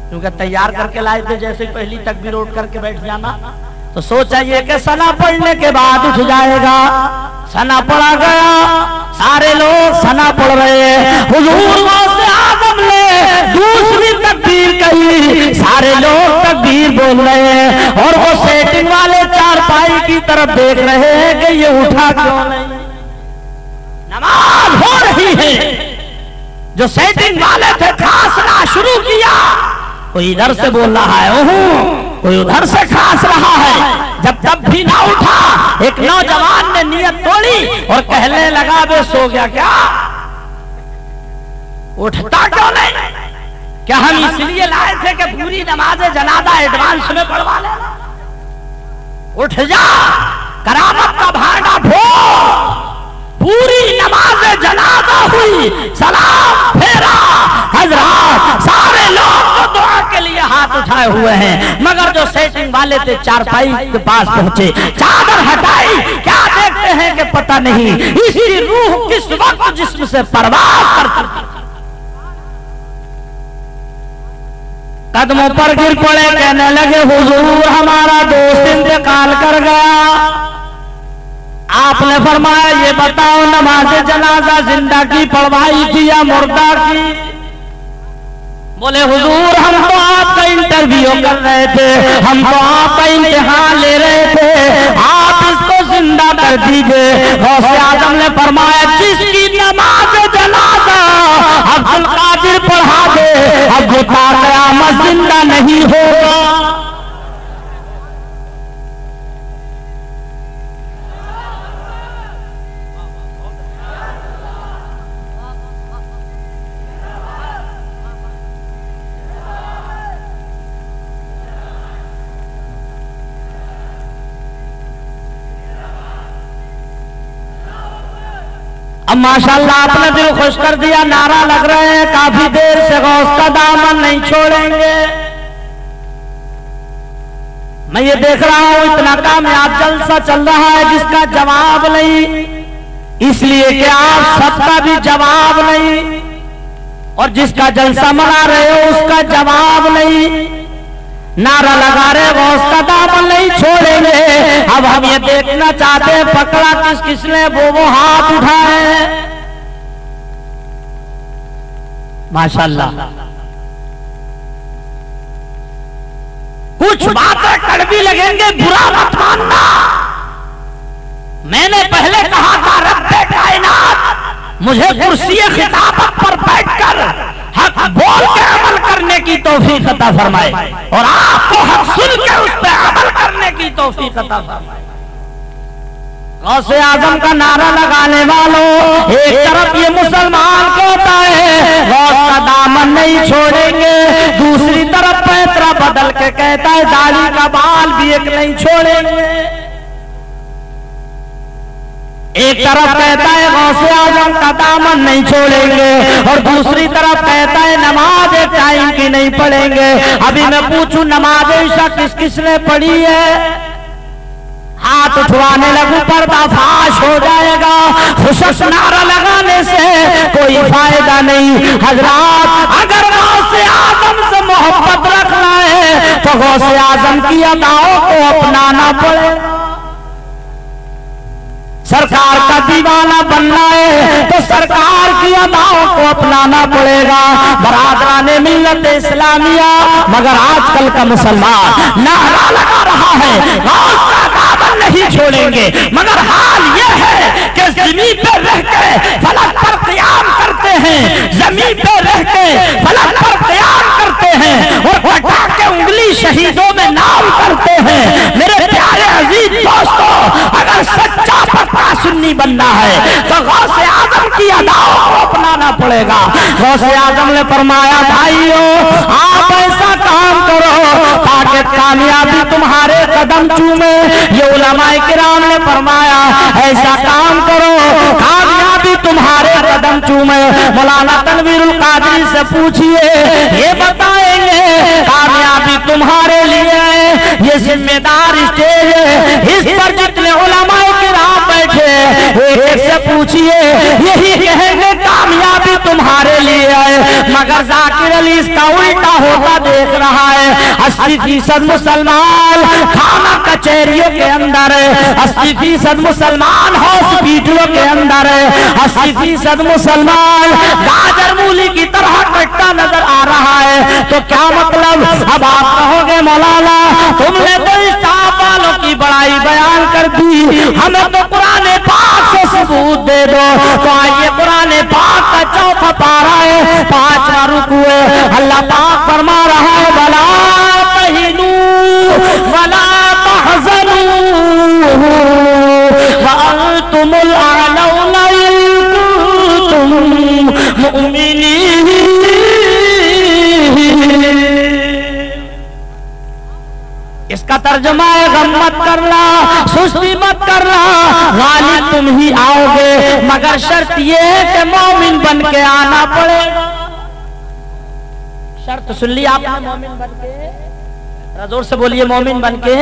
क्योंकि तैयार करके लाए थे, जैसे पहली तकबीर उठ करके बैठ जाना। तो सोचा ये कि सना पढ़ने के बाद उठ जाएगा। सना पढ़ा गया, सारे लोग सना पढ़ रहे हैं। हुजूर से आदम ने दूसरी तकबीर कही, सारे लोग तकबीर बोल रहे हैं और वो सेटिंग वाले चारपाई की तरफ देख रहे हैं कि ये उठा क्यों नहीं। नमाज हो रही है, जो सेटिंग वाले थे खांसना शुरू किया। कोई इधर से बोल रहा है ओह, कोई उधर से खांस रहा है। जब तब भी ना उठा, एक नौजवान ने नियत तोड़ी और कहने लगा बे सो गया क्या, उठता क्यों नहीं? क्या हम इसलिए लाए थे कि पूरी नमाज जनाजा एडवांस में पढ़वा लेना? उठ जा, करामत का भांडा फोड़। पूरी नमाज जनाजा हुई, सलाम फेरा, हजरत सारे लोग तो दुआ के लिए हाथ उठाए हुए हैं, मगर जो सेटिंग वाले थे चारपाई के पास पहुंचे, चादर हटाई, क्या देखते हैं कि पता नहीं इसी रूह किस वक्त जिस्म से परवाह करती। कदमों पर गिर पड़े, कहने लगे हुजूर हमारा दोस्त इंतकाल कर गया। आपने फरमाया ये बताओ नमाज जनाजा जिंदा की पढ़वाई थी या मुर्दा की? बोले हुजूर हम तो आपका इंटरव्यू कर रहे थे, हम तो आपका इम्तिहान ले रहे थे, आप इसको जिंदा कर दीजिए। गौसे आजम ने फरमाया जिसकी नमाज जनाजा अब्दुल कादिर पढ़ा दे, अब वो क़यामत जिंदा नहीं होगा। अब माशाल्लाह आपने दिल खुश कर दिया, नारा लग रहे हैं काफी देर से गौस का दामन नहीं छोड़ेंगे। मैं ये देख रहा हूं इतना कामयाब जलसा चल रहा है जिसका जवाब नहीं, इसलिए कि आप सबका भी जवाब नहीं, और जिसका जलसा मना रहे हो उसका जवाब नहीं। नारा लगा रहे गौस का दामन नहीं छोड़ेंगे। अब हम ये देखना चाहते हैं पकड़ा किस किसने वो हाथ उठाए। माशाल्लाह कुछ बातें कड़वी लगेंगे, बुरा मत मानना। मैंने पहले कहा था रब्बे कायनात मुझे कुर्सी खिताबत पर बैठकर हक बोल के अमल करने की तौफीक अता फरमाए और आपको हक सुन के उस पर अमल करने की तौफीक अता फरमाए। गौसे आजम का नारा लगाने वालों, एक तरफ ये मुसलमान कहता है गौस का दामन नहीं छोड़ेंगे, दूसरी तरफ पैतरा बदल के कहता है दाढ़ी का बाल भी एक नहीं छोड़ेंगे। एक तरफ कहता है गौसे आजम का दामन नहीं छोड़ेंगे और दूसरी तरफ कहता है नमाज एक टाइम की नहीं पढ़ेंगे। अभी मैं पूछूं नमाज ईशा किस किसने पढ़ी है? हाथ उठवाने लगूं पर्दाफाश हो जाएगा। खुशक नारा लगाने से कोई फायदा नहीं। हजरात अगर गौसे आजम से मोहब्बत रखना है तो गौसे आजम की अदाओं को अपनाना पड़ेगा। सरकार का दीवाना बनना है तो सरकार की अदाओं को अपनाना पड़ेगा। बरादराने मिल्लत इस्लामिया मगर आजकल का मुसलमान नारा लगा रहा है गौस का दामन नहीं छोड़ेंगे, मगर हाल यह है कि जमीन पर रह के फलक पर क़याम करते हैं, जमीन पर रह के फलक पर क़याम करते हैं और कटा के उंगली शहीदों में नाम करते हैं। मेरे प्यारे अजीज दोस्तों, अगर सच्चा पक्का सुन्नी बनना है तो गौसे आजम की अदाओं को अपनाना पड़ेगा। गौसे आजम ने फरमाया भाइयों आप ऐसा काम करो ताकि कामयाबी तुम्हारे कदम चूमे। ये उलमाए किराम ने फरमाया ऐसा काम करो कामयाबी तुम्हारे कदम चूमे। मौलाना तनवीरुल कादरी से पूछिए ये बताएंगे कामयाबी तुम्हारे लिए है। ये जिम्मेदार स्टेज है, इस पर जितने उलमाए किराम बैठे एक से पूछिए यही कहेंगे कामयाबी तुम्हारे लिए है। मगर जाकिर अली इसका उल्टा होता देख रहा है। 80% मुसलमान खाना कचहरियों के अंदर है, 80% मुसलमान हॉस्पिटलों के अंदर है, 80% मुसलमान गाजर मूली की तरह कटता नजर आ रहा है। तो क्या मतलब? अब आप कहोगे मौलाना तुमने तो स्टाफ वालों की बड़ाई बयान कर दी, हमें तो कुरान पाक से सबूत दे दो। तो आइए कुरान पाक का चौथा पारा है, 5वां रुकू है। अल्लाह पाक फरमा रहा है वला तहिनू वला तहज़नू व अंतुमुल अअलौना इन कुंतुम मुमिनीन। इसका तर्जुमा है गम मत करना, सुस्ती मत करना, गालिब तुम ही आओगे, मगर शर्त ये है कि मोमिन बन के आना पड़ेगा। शर्त सुन ली आपने, मोमिन बन के, जोर से बोलिए मोमिन बन के।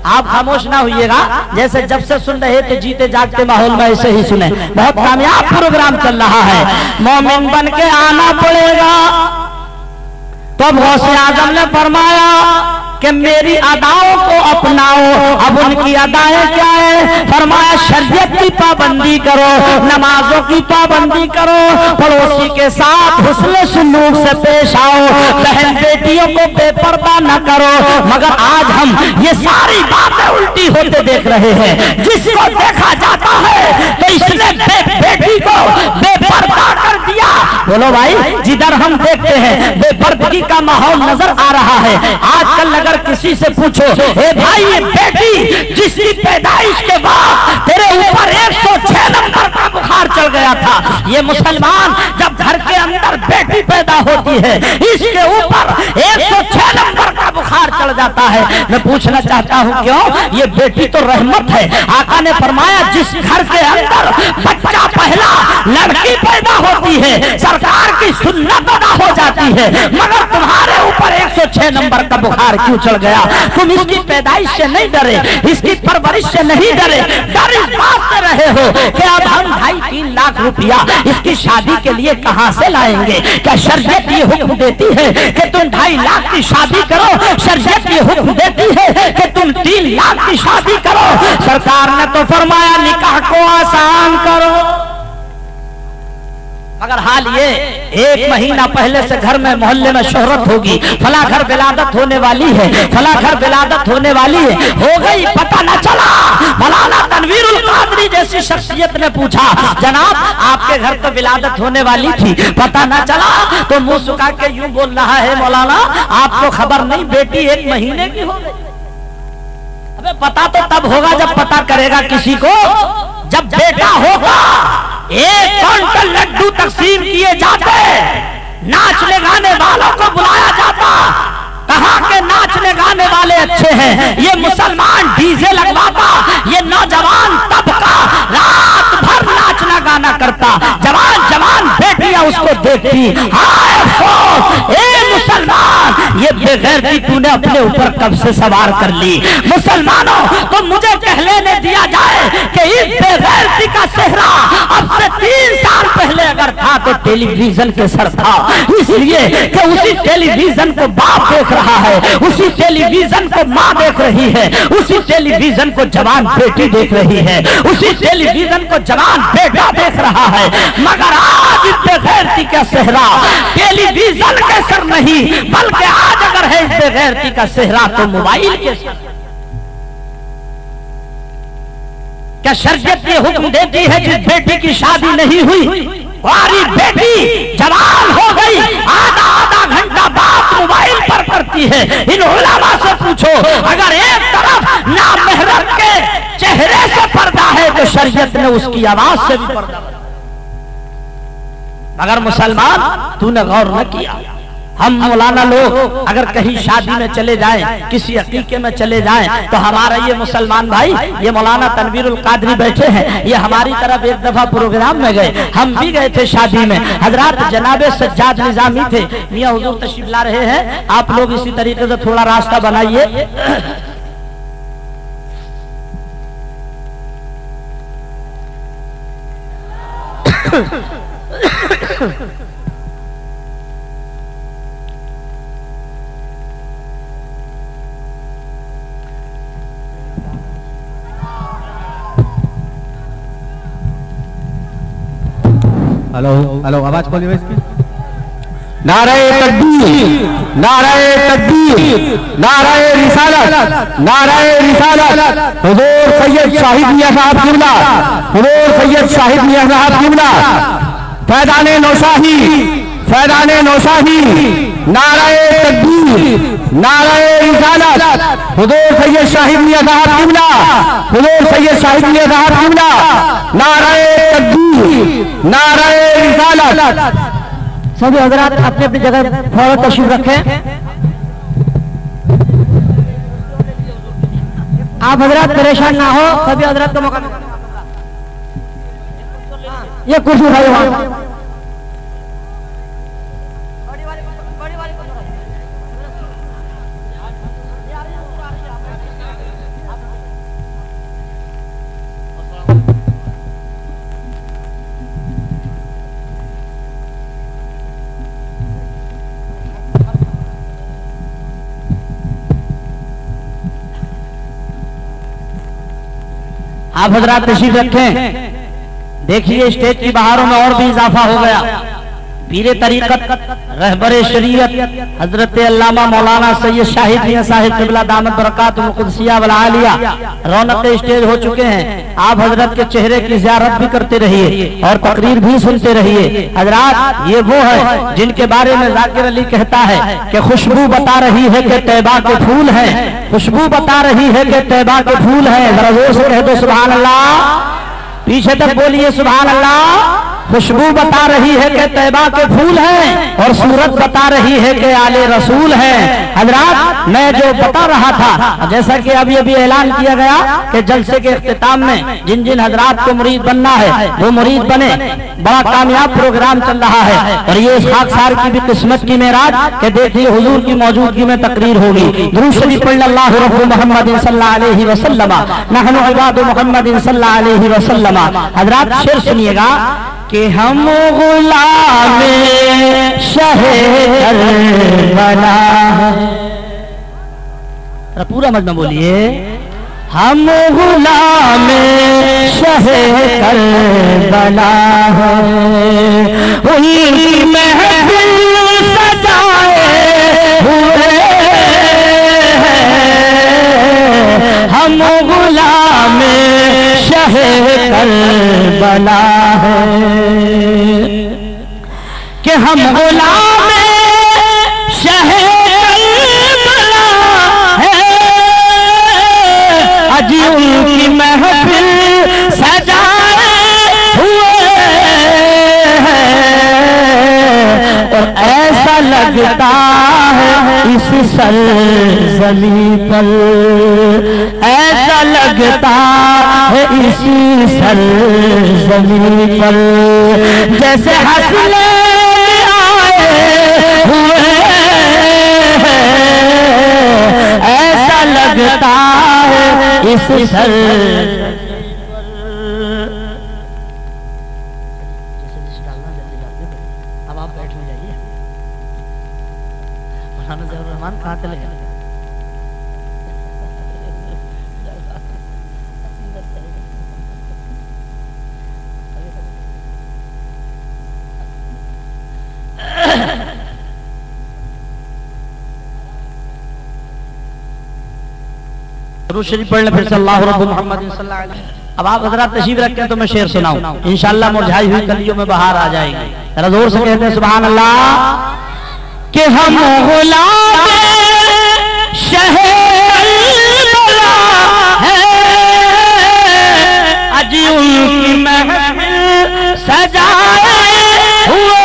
आप खामोश ना होइएगा, जैसे जब से सुन रहे थे जीते जागते माहौल में ऐसे ही सुने। बहुत कामयाब प्रोग्राम चल रहा है। मोमिन बन के आना पड़ेगा। तो गौसे आजम ने फरमाया कि मेरी अदाओं को अपनाओ। अब उनकी अदाएं क्या है? फरमाया शरीयत की पाबंदी करो, नमाजों की पाबंदी करो, पड़ोसी के साथ हुस्न सुलूक से पेश आओ, बहन बेटियों को बेपर्दा न करो। मगर आज हम ये सारी बातें उल्टी होते देख रहे हैं। जिसको देखा जाता है तो इसने बेटी को बेपर्दा कर दिया। बोलो भाई, जिधर हम देखते हैं बेपर्दगी का माहौल नजर आ रहा है। आजकल अगर किसी से पूछो ए भाई ये बेटी जिसकी पैदाइश के बाद तेरे ऊपर 106 नंबर का बुखार चढ़ गया था, ये मुसलमान जब घर के अंदर बेटी पैदा होती है इसके ऊपर 106 नंबर का बुखार चढ़ जाता है। मैं पूछना चाहता हूँ क्यों? ये बेटी तो रहमत है। आका ने फरमाया जिस घर के अंदर बच्चा पहला लड़की पैदा होती है सरकार की सुन्नत अदा हो जाती है, मगर तुम्हारे ऊपर 106 नंबर का बुखार क्यों चढ़ गया? तुम इसकी पैदाइश से नहीं डरे, इसकी परवरिश से नहीं डरे, डर इस बात से रहे हो कि अब हम 2.5-3 लाख रुपया इसकी शादी के लिए कहां से लाएंगे? क्या शरीयत ये हुक्म देती है कि तुम 2.5 लाख की शादी करो? शरीयत ये हुक्म देती है कि तुम 3 लाख की शादी करो? सरकार ने तो फरमाया निकाह को आसान करो। मगर हाल ये 1 महीना पहले से घर में मोहल्ले में शोहरत होगी, फला घर विलादत होने वाली है, फला घर विलादत होने वाली है, हो गई पता न चला। मौलाना तनवीरुल कादरी जैसी शख्सियत ने पूछा जनाब आपके घर तो विलादत होने वाली थी, पता न चला? तो मुंह सुखा के यूं बोल रहा है मौलाना आपको खबर नहीं बेटी 1 महीने की हो गई। अबे पता तो तब होगा जब पता करेगा किसी को, जब बेटा होगा। 1 क्विंटल लड्डू तकसीम किए जाते, नाचने गाने वालों को बुलाया जाता। कहा के नाचने गाने वाले अच्छे हैं, ये मुसलमान डीजे लगवाता, ये नौजवान तबका रात भर नाचना गाना करता, जवान जवान बेटियां उसको देखती। हाय अफसोस ए मुसलमान, ये बेगैरती तूने अपने ऊपर कब से सवार कर ली? मुसलमानों तो मुझे कहने दिया जाए कि इस बेगैरती का सेहरा अब से 3 साल पहले अगर था तो टेलीविजन के सर था, इसलिए कि उसी टेलीविजन को बाप देख रहा है, उसी टेलीविजन को माँ देख रही है, उसी टेलीविजन को जवान बेटी देख रही है, उसी टेलीविजन को जवान बेटा देख रहा है। मगर आज इस बेगैरती का सेहरा टेलीविजन के सर नहीं, बल्कि आज अगर है इस बेगैरती का सेहरा तो मोबाइल के सर। क्या शरीयत ये हुक्म देती है जिस बेटी की शादी नहीं हुई, हमारी बेटी जवान हो गई, आधा घंटा बात मोबाइल पर करती है? इन उलमा से पूछो, अगर एक तरफ नामहरम के चेहरे से पर्दा है तो शरीयत ने उसकी आवाज से भी पर्दा। मगर मुसलमान तूने गौर न किया। हम मौलाना लोग अगर कहीं शादी में चले जाएं, किसी अकीके में चले जाएं, तो हमारा ये मुसलमान भाई, ये मौलाना तनवीरुल कादरी बैठे हैं, ये हमारी तरफ एक दफा प्रोग्राम में गए, हम भी गए थे शादी में। हजरात जनाबे सज्जाद निजामी थे, मियां हुजूर तशरीफ ला रहे हैं, आप लोग इसी तरीके से थोड़ा रास्ता बनाइए। हेलो हेलो, आवाज खोलिए इसकी। नारे तकबीर, नारे तकबीर, नारे रिसालत, नारे रिसालत। हुजूर सैयद शाहिद मियां साहब किबला, हुजूर सैयद शाहिद मियां साहब किबला, फैजाने नौशाही, फैजाने नौशाही। नारे तकबीर, नारे रिसालत। हुजूर सैयद शाहिद मियां साहब किबला, हुजूर सैयद शाहिद मियां साहब किबला। नारे तकबीर, नारे रिसालत। सभी हजरात अपनी अपनी जगह फौरन तशरीफ रखें। आप हजरात परेशान ना हो, सभी हजरात का मौका। ये कुर्सी उठाइए वहां। आप हजरात तशरीफ रखें। देखिए स्टेज की बहारों में और भी इजाफा हो गया। पीरे तरीकत रहबरे शरीयत हजरत अल्लामा मौलाना सैयद शाहिद मियां साहिब क़िबला दामत बरकातुहुल क़ुदसिया वल आलिया रौनक स्टेज हो चुके हैं। आप हजरत के चेहरे की ज़ियारत भी करते रहिए और तकरीर भी सुनते रहिए। हजरात ये वो है जिनके बारे में जाकिर अली कहता है कि खुशबू बता रही है कि तैबा के फूल हैं, खुशबू बता रही है कि तैबा के फूल हैं। जरा जोर से कह दो सुभान अल्लाह, पीछे तक बोलिए सुभान अल्लाह। खुशबू बता रही है कि तैबा के फूल हैं और सूरत बता रही है कि आले रसूल हैं। हजरात मैं जो बता रहा था, जैसा कि अभी अभी ऐलान किया गया कि जलसे के इख्तिताम में जिन जिन हजरात को मुरीद बनना है वो मुरीद बने। बड़ा कामयाब प्रोग्राम चल रहा है और ये इस खाकसार की भी किस्मत की मेराज कि देखिए हुजूर की मौजूदगी में तकरीर होगी। दुरूद शरीफ पढ़ अल्लाहु रब्बु मुहम्मदिन सल्लल्लाहु अलैहि वसल्लम नहनु इबादु मुहम्मदिन सल्लल्लाहु अलैहि वसल्लम। हजरात शेर सुनिएगा कि हम गुलामे शहे करबला है। पूरा मजमा बोलिए, हम गुलामे शहे करबला है। उनकी महफिल सजाए हुए हैं, हम गुलामे शहे करबला है। कि हम गुलाम शहे करबला है, अजी उनकी महफिल सजाए हुए हैं। और ऐसा लगता है इस सरज़मीं पर, ऐसा लगता है इसी सरज़मीं पर जैसे हंसले आए हुए हैं। ऐसा लगता है इस सरज़मीं पर। अब आप बैठ हो जाइए। मौलाना ज़हीरुर रहमान कहाँ चले गए? दुरूद शरीफ पढ़ने फिर से अल्लाहु रब्बु मुहम्मदिन सल्लल्लाहु अलैहि वसल्लम। अब आप हजरात तशरीफ रखें तो मैं शेर सुनाऊं, इंशाअल्लाह मुरझाई हुई कलियों में बहार आ जाएगी। जरा जोर से कहते हैं सुभान अल्लाह। कि हम गुलाम शहे करबला है, अजी उनकी महफिल सजाए हुए।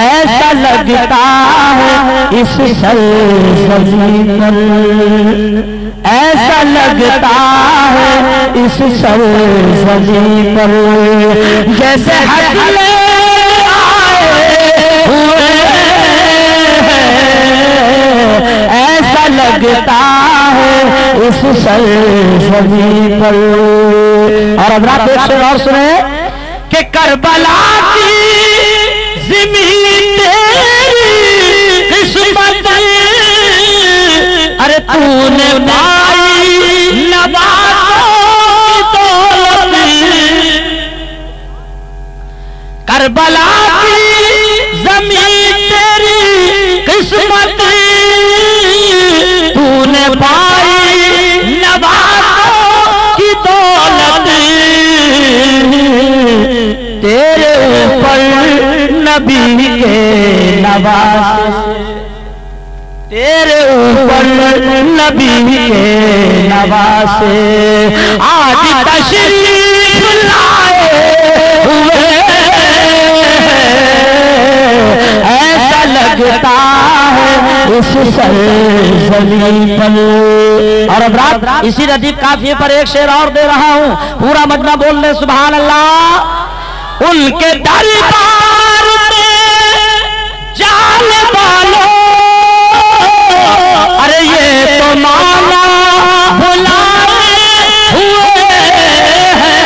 ऐसा लगता है इस सरज़मीं पर, ऐसा लगता है इस सरज़मीं पर जैसे हंसले आए हुए हैं। ऐसा लगता है इस सरज़मीं पर। और अब रात एक शेर और सुने कि करबला की ज़मीन तेरी किस्मत, अरे तूने पाई नवाज़ों की दौलत। करबला की जमीन तेरी किस्मत तूने पाई नवाज़ों की दौलत तेरे ऊपर नबी के नवाज़े तेरे ऊपर नबी के नवाज़े आज तशरीफ लाए हुए ऐसा लगता है इस सरज़मीन पर। और अब रात इसी रदीफ काफिये पर एक शेर और दे रहा हूं, पूरा मजमा बोल ले सुभान अल्लाह। उनके दरबार में जाने वालों अरे ये तो माला बुलाए हुए हैं।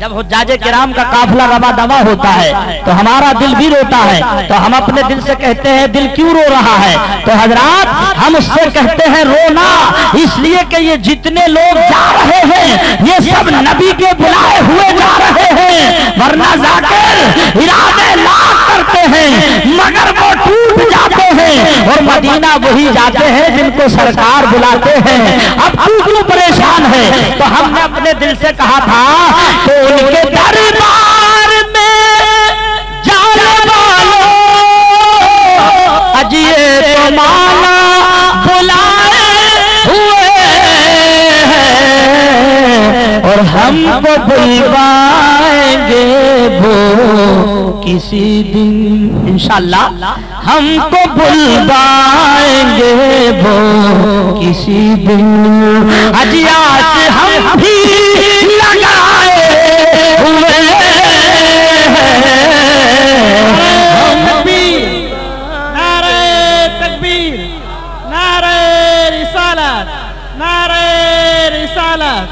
जब हुज्जाजे किराम का काफिला रवा दवा होता है तो हमारा दिल भी रोता है, तो हम अपने दिल से कहते हैं दिल क्यों रो रहा है? तो हजरात हम उससे कहते हैं रोना इसलिए कि ये जितने लोग जा रहे हैं ये सब नबी के बुलाए हुए जा रहे हैं, वरना जाकर इरादे लाख करते हैं मगर वो टूट जाते हैं और मदीना वही जाते हैं जिनको सरकार बुलाते हैं। अब तू क्यों परेशान है? तो हमने अपने दिल से कहा था तो उनके दरबार में जाने वालों अजिए तो माला बुलाए हुए हैं और हमको बुलवाएंगे वो किसी दिन इंशाअल्लाह, हमको बुलवाएंगे वो किसी दिन। अजिया से हम भी लगाए हुए हम भी। नारे तकबीर, नारे रिसालत, नारे रिसालत।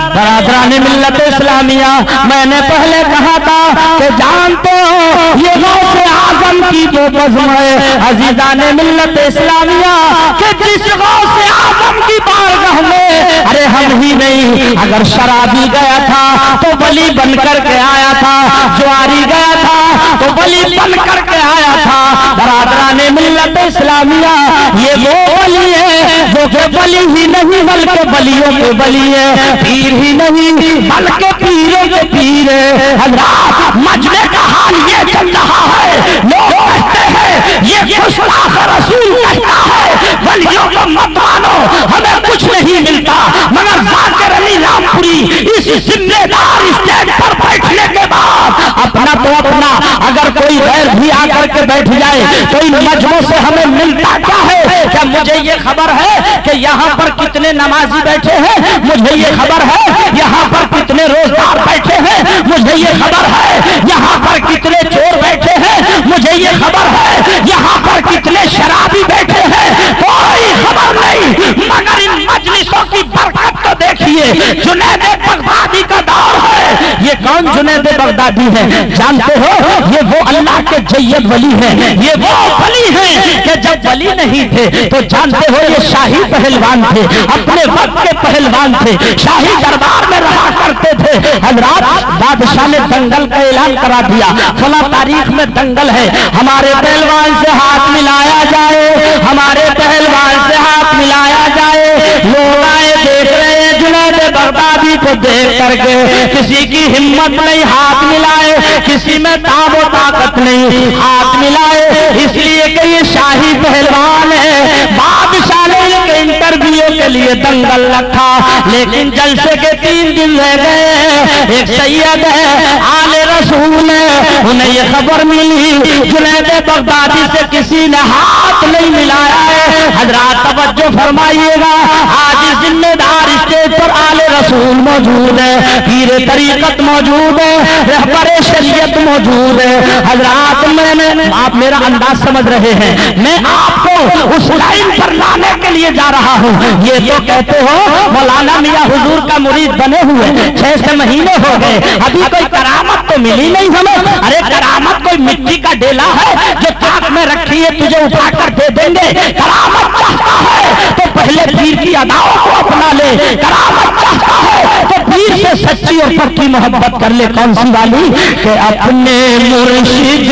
बरादराने मिल्लत इस्लामिया, मैंने पहले कहा था कि जानते हो ये गौसे आजम की जो बज़्म है अजीज़ाने मिल्लत इस्लामिया कि जिस गौसे आजम की बारगाह में अरे हम ही नहीं अगर शराबी गया था तो वली बन करके आया था, ज्वारी गया था तो वली बन करके आया था। बरादराने मिल्लत इस्लामिया ये वो वली है जो कि वली ही नहीं बल्कि वलियों के वली है, पीर ही नहीं बल्कि पीरों के पीर है। हज़रात मजमे का हाल ये चल रहा है, लोग कहते हैं ये गुस्ताख रसूल कहता है वलियों को मत मानो हमें कुछ नहीं मिलता, मगर ज़ाकिर अली रामपुरी इस जिम्मेदार स्टेज पर बैठने के बाद अपना तो अपना अगर कोई गैर भी आकर के बैठ जाए तो इन मजमों से हमें मिलता क्या है? क्या मुझे ये खबर है कि यहाँ पर कितने नमाजी बैठे हैं? मुझे ये खबर है यहाँ पर कितने रोजगार बैठे हैं? मुझे ये खबर है यहाँ पर कितने चोर बैठे हैं? मुझे ये खबर है यहाँ पर कितने शराबी बैठे हैं? कोई खबर नहीं, मगर इन मजलिसों की बरकत तो देखिए। जुनैद बगदादी का दौर है। ये कौन जुनैद बगदादी है जानते हो? ये वो अल्लाह के जय्यद वली है, ये वो वली है कि जब वली नहीं थे तो जानते हो ये शाही पहलवान थे, अपने वक्त के पहलवान थे, शाही दरबार में रहा करते थे। हज़रात बादशाह ने दंगल का ऐलान करा दिया, फला तारीख में दंगल है, हमारे पहलवान से हाथ मिलाया जाए, हमारे पहलवान से हाथ मिलाया जाए। लोग आए देख रहे हैं जुनैद बगदादी को देख करके किसी की हिम्मत नहीं हाथ मिलाए, किसी में ताबो ताकत नहीं हाथ मिलाए, इसलिए कि ये शाही पहलवान है। बादशाह ने इनके इंटरव्यू के लिए दंगल रखा, लेकिन जलसे के 3 दिन रह गए। एक सैयद है आले रसूल है, उन्हें ये खबर मिली जुनैद बगदादी से किसी ने हाथ नहीं मिलाया है। हजरात तवज्जो फरमाइएगा, आज जिम्मेदार स्टेज पर आले रसूल मौजूद है, पीर तरीकत मौजूद है, रहबर शरीयत मौजूद है। हजरात मैंने आप मेरा अंदाज समझ रहे हैं, मैं आपको उस लाइन पर लाने के लिए जा रहा हूँ। ये तो कहते हो मौलाना मियां हुजूर का मुरीद बने हुए 6 महीने हो गए, अभी कोई करामत तो मिली नहीं हमें। अरे करामत कोई मिट्टी का डेला है जो ताक में रखी है तुझे उठा कर दे देंगे? करामत चाहता है तो पहले पीर की अदाओं को अपना ले, करामत चाहता है तो पीर पीर से सच्ची और पक्की मोहब्बत कर ले। कौन सी वाली? कि अपने मुर्शिद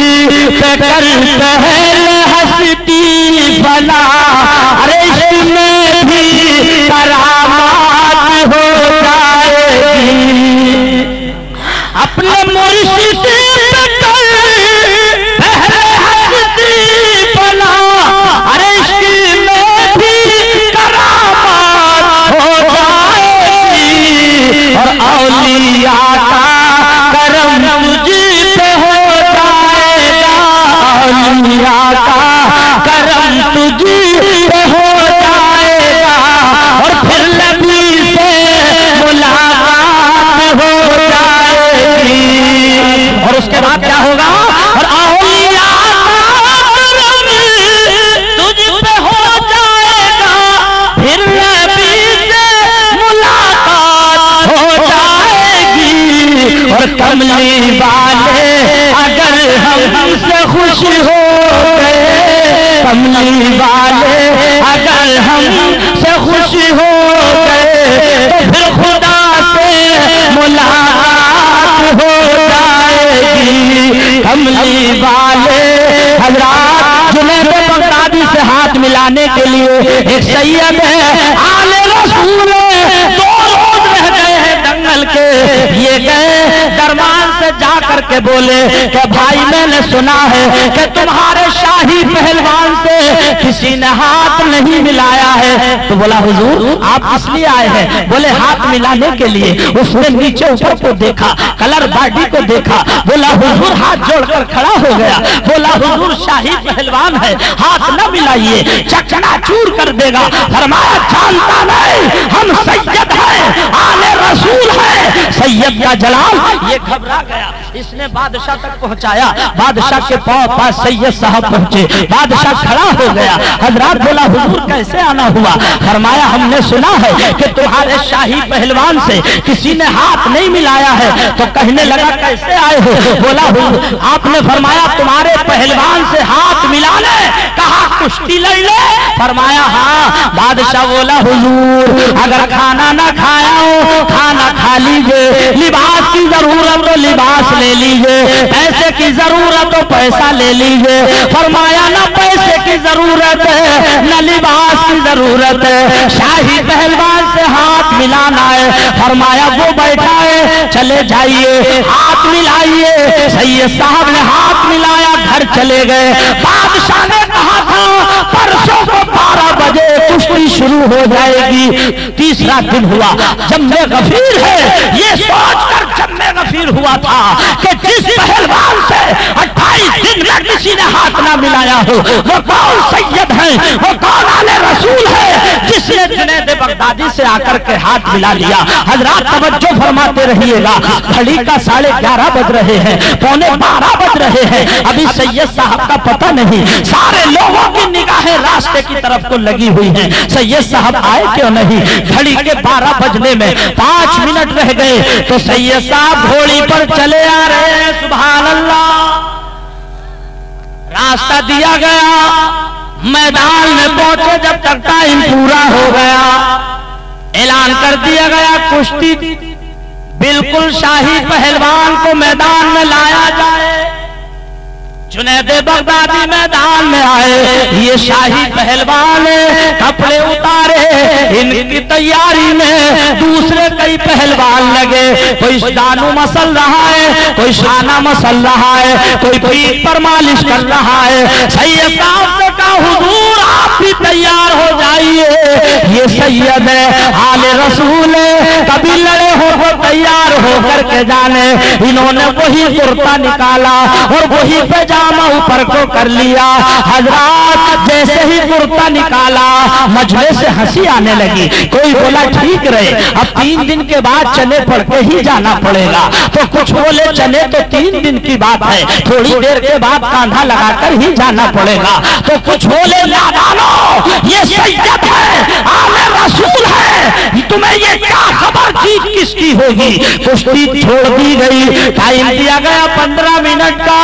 पे कर पहल हस्ती बना, अरे इसमें भी करामात हो जाएगी। अपने मुर्शिद पे कर पहल हस्ती बना, अरे इसमें भी करामात हो जाएगी। और औलिया का करम तुझ पे हो जाएगा, औलिया का करम तुझ पे हो जाएगा। और फिर नबी से मुलाकात हो जाएगी। और उसके बाद क्या होगा? और औलिया का करम तुझ पे हो जाएगा, फिर नबी से मुलाकात हो जाएगी। और कमली वाले अगर हमसे खुश हो गए, कमली वाले अगर हमसे खुश हो गए, तो फिर खुदा से मुलाकात हो जाएगी। कमली वाले हजरात जुनैद बगदादी से हाथ मिलाने के लिए एक सैयद है, आले रसूल 2 रोज रह गए हैं दंगल के। ये गए दरबार से जा करके बोले कि भाई मैंने सुना है कि तुम्हारे शाही पहलवान से किसी ने हाथ नहीं मिलाया है। तो बोला हुजूर आप इसलिए आए हैं? बोले हाथ मिलाने के लिए। उसने नीचे ऊपर को देखा, कलर बॉडी को देखा, बोला हुजूर हाथ जोड़कर खड़ा हो गया। बोला हुजूर शाही पहलवान है, हाथ न मिलाइए, चकनाचूर कर देगा। फरमाया जानता नहीं हम सैयद हैं, आले रसूल है। सैयद का जलाल ये घबरा गया, इसने बादशाह तक पहुंचाया। बादशाह के पास सैयद साहब पहुंचे, बादशाह खड़ा हो गया। हजरात बोला हुजूर कैसे आना हुआ? फरमाया हमने सुना है कि तुम्हारे शाही पहलवान से किसी ने हाथ नहीं मिलाया है। तो कहने लगा कैसे आए हो? बोला हुजूर आपने फरमाया तुम्हारे पहलवान से हाथ मिला ले, कहा कुश्ती लड़ ले। फरमाया हाँ। बादशाह बोला हुजूर अगर खाना ना खाया हो खाना खा लीजिए, लिबास की जरूरत हो लिबास ले लीजिए, पैसे की जरूरत हो पैसा ले लीजिए। फरमाया ना पैसे की जरूरत है न लिबास की जरूरत है, शाही पहलवान से हाथ मिलाना है। फरमाया वो बैठा है चले जाइए हाथ मिलाइए। सैयद साहब ने हाथ मिलाया, घर चले गए। बादशाह ने कहा था परसों को 12 बजे कुश्ती शुरू हो जाएगी। तीसरा दिन हुआ, जम्मे गफीर है ये सोचकर जम्मे गफीर हुआ था कि जिस पहलवान से 28 दिन में किसी ने हाथ ना मिलाया हो वो कौन सैयद है, वो कौन आले रसूल है जिसने जुनैद बगदादी से आकर के हाथ मिला लिया। हजरात तवज्जो फरमाते रहिएगा, घड़ी का 11:30 बज रहे हैं, 11:45 बज रहे हैं। अभी सैयद साहब का पता नहीं, सारे लोगों की निगाहें रास्ते की तरफ को लगी हुई हैं। सैयद साहब आए क्यों नहीं? घड़ी के 12 बजने में 5 मिनट रह गए तो सैयद साहब घोड़ी पर चले आ रहे हैं। सुभान अल्लाह। रास्ता दिया गया, मैदान में पहुंचे, जब तक टाइम पूरा हो गया ऐलान कर दिया गया कुश्ती बिल्कुल शाही पहलवान को मैदान में लाया जाए। जुनैद बगदादी मैदान में आए, ये शाही पहलवान कपड़े उतारे, इनकी तैयारी में दूसरे कई पहलवान लगे। कोई दानू मसल रहा है, कोई शाना मसल रहा है, कोई पीठ पर मालिश कर रहा है। सैयद साहब ने कहा हुजूर आप भी तैयार हो जाइए, ये सैयद है आले रसूल है, कभी लड़े हो वो तैयार हो करके जाने। इन्होंने वही कुर्ता निकाला और वही पैजामा ऊपर को कर लिया। हजरात जैसे ही कुर्ता निकाला मजलिस से हंसी आने लगी। कोई बोला ठीक रहे, अब 3 दिन के बाद चने पढ़ के ही जाना पड़ेगा। तो कुछ बोले चने तो 3 दिन की बात है, थोड़ी देर के बाद कांधा लगाकर ही जाना पड़ेगा। तो कुछ बोले लादानो ये सैयद है आले रसूल है, तुम्हें ये क्या खबर जीत किसकी होगी। कुश्ती छोड़ दी गई, टाइम दिया गया 15 मिनट का।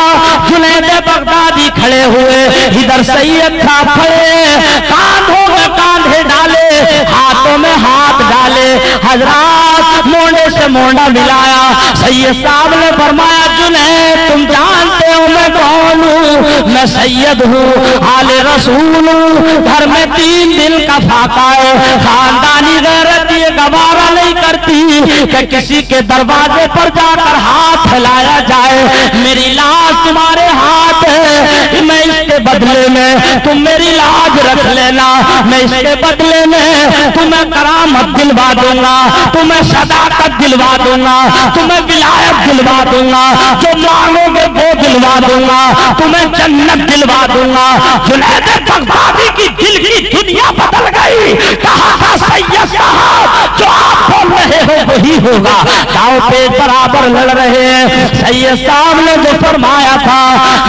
जुनैद बगदादी खड़े हुए, इधर सैयद साहब खड़े, कांधों में कांधे डाले, हाथों में हाथ डाले। हजरात मोंडे से मोंडा मिलाया। सैयद साहब ने फरमाया जुनैद तुम जानते हो मैं कौन हूँ, मैं सैयद हूँ, आले रसूल हूँ। घर में 3 दिन का फाका है, खानदानी गैरत ये गवारा नहीं करती कि किसी के दरवाजे पर जाकर हाथ फैलाया जाए। मेरी लाश तुम्हारे हाथ है, मैं इसके बदले में तुम मेरी लाज रख लेना, मैं इसके बदले में तुम्हें करामत दिलवा दूंगा, तुम्हें सदाकत दिलवा दूंगा, तुम्हें विलायत दिलवा दूंगा, जो मांगोगे वो दिलवा दूंगा, तुम्हें जन्नत दिलवा दूंगा। जुनैद बगदादी की दिल की दुनिया बदल गई। कहा था सैयद साहब जो आप बोल रहे हो वही होगा। दाव पे बराबर लड़ रहे हैं। सैयद साहब ने जो फरमाया था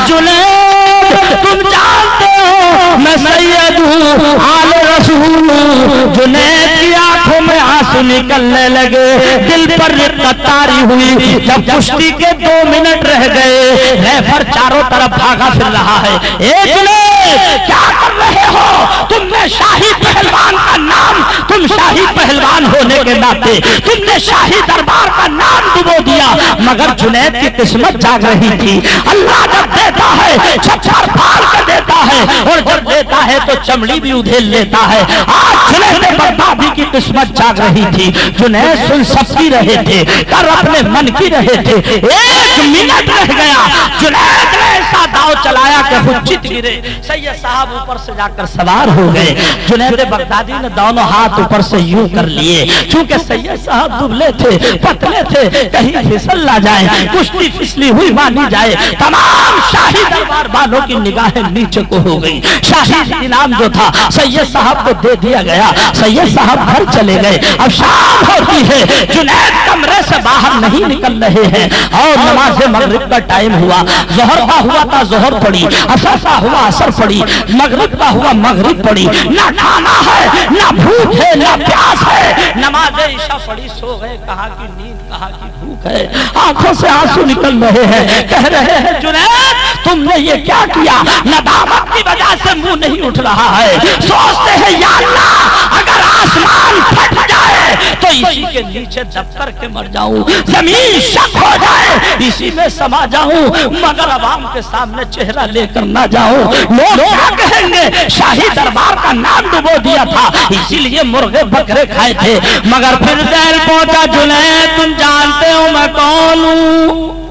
जुनैद तुम जानते हो मैं सैयद हूँ, आले रसूल हूँ। जुनैद की आंखों में आंसू निकलने लगे, दिल पर रिक्कतारी हुई। जब कुश्ती के 2 मिनट रह गए, रेफर चारों तरफ भागा फिर रहा है। क्या कर रहे हो? तुमने शाही पहलवान का नाम, तुम शाही पहलवान होने के नाते तुमने शाही दरबार का नाम डुबो दिया। मगर जुनैद की किस्मत जाग रही थी। अल्लाह जब देता है छप्पर फाड़ के देता है, और जब देता है तो चमड़ी भी उधेल लेता है। आज जुनैद बगदादी की किस्मत जाग रही थी। जुनैद सुन सबकी रहे थे, कर अपने मन की रहे थे। 1 मिनट रह गया, जुनैद ने ऐसा दाव चलाया कि खुद चित गिरे। सैयद साहब ऊपर से जाकर सवार हो गए। जुनैद बगदादी ने दोनों हाथ ऊपर से यूं कर लिए, क्योंकि सैयद साहब दुबले थे, पतले थे, कहीं फिसल ना जाए, कुश्ती फिसली हुई मानी जाए। तमाम शाही दरबार वालों की निगाहें नीचे को हो गई। शाही इनाम जो था सैयद साहब को दे दिया गया। सैयद साहब घर चले गए। अब शाम होती है, जुनैद कमरे से बाहर नहीं निकल रहे हैं और नमाज मगरिब का टाइम हुआ। जोहर का हुआ था जोहर पड़ी, असर का हुआ असर पड़ी, मगरिब का हुआ मगरिब पड़ी। ना खाना है, ना भूख है, ना प्यास है। नमाज ईशा पड़ी, सो गए। कहाँ की नींद, कहाँ की भूख है। आंखों से आंसू निकल रहे हैं। कह रहे हैं जुनैद तुमने ये क्या किया? नदामत की वजह से मुंह नहीं उठ रहा है। सोचते हैं या अल्लाह अगर आसमान फट जाए तो इसी के नीचे दबकर के मर जाऊं, जमीन शक हो जाए इसी में समा जाऊं, मगर अवाम के सामने चेहरा लेकर ना जाऊं। लोग क्या कहेंगे? शाही दरबार का नाम डुबो दिया था, इसीलिए मुर्गे बकरे खाए थे। मगर फिर जेल पहुंचा जुनैद तुम जानते हो मैं कौन हूं?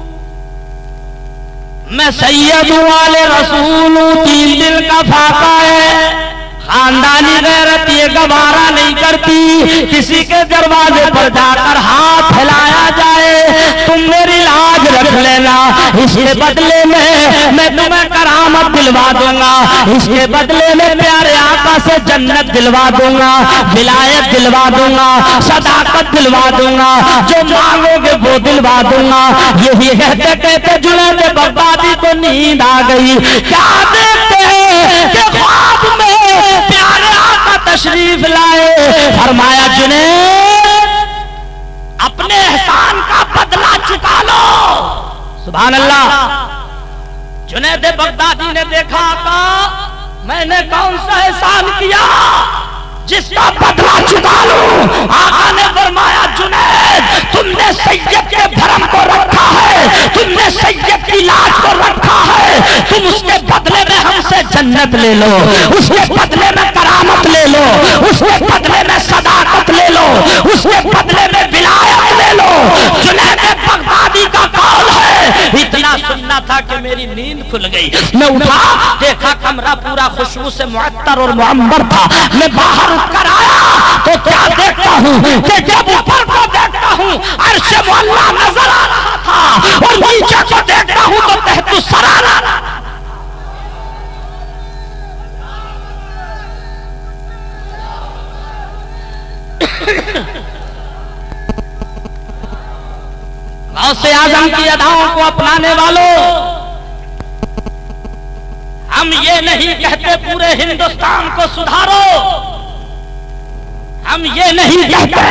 मैं सैयद वाले रसूल हूं। 3 दिन का फाका है, खानदानी गैरत ये गवारा नहीं करती किसी के दरवाजे पर जाकर हाथ फैलाया जाए। तुम मेरी लाज रख लेना, इसके बदले में मैं तुम्हें करामत दिलवा दूंगा, इसके बदले में प्यारे आका से जन्नत दिलवा दूंगा, विलायत दिलवा दूंगा, सदाकत दिलवा दूंगा, जो मांगोगे वो दिलवा दूंगा। यही कहते कहते जुनैद बगदादी को नींद आ गई। क्या देखते हैं कि ख्वाब में प्यारे आका तशरीफ लाए। फरमाया जुनैद अपने एहसान का बदला चुका लो। सुभान अल्लाह। जुनैद बगदादी ने देखा आका मैंने कौन सा एहसान किया जिसका बदला चुका लूं। आका ने फरमाया जुनैद तुमने सैयद के भरम को रखा है, तुमने सैयद की लाज को रखा है, तुम उसके बदले में हमसे जन्नत ले लो, उसके बदले में करामत ले लो, उसके बदले में सदाकत ले लो, उसके बदले में विलायत ले लो। जुनैद बगदादी का कौल है। इतना सुनना था कि मेरी नींद खुल गई। मैं उठा, देखा कमरा पूरा खुशबू से मुअत्तर और मुअम्बर था। मैं बाहर उठकर आया तो क्या देखता हूँ कि जब ऊपर को देखता हूँ अर्श मुअल्ला नजर आ रहा था, और नीचे को देखता हूँ तो तहतु सरा रहा था। गौसे आजम की अदाओं को अपनाने वालों, हम ये नहीं कहते पूरे हिंदुस्तान को सुधारो, हम ये नहीं कहते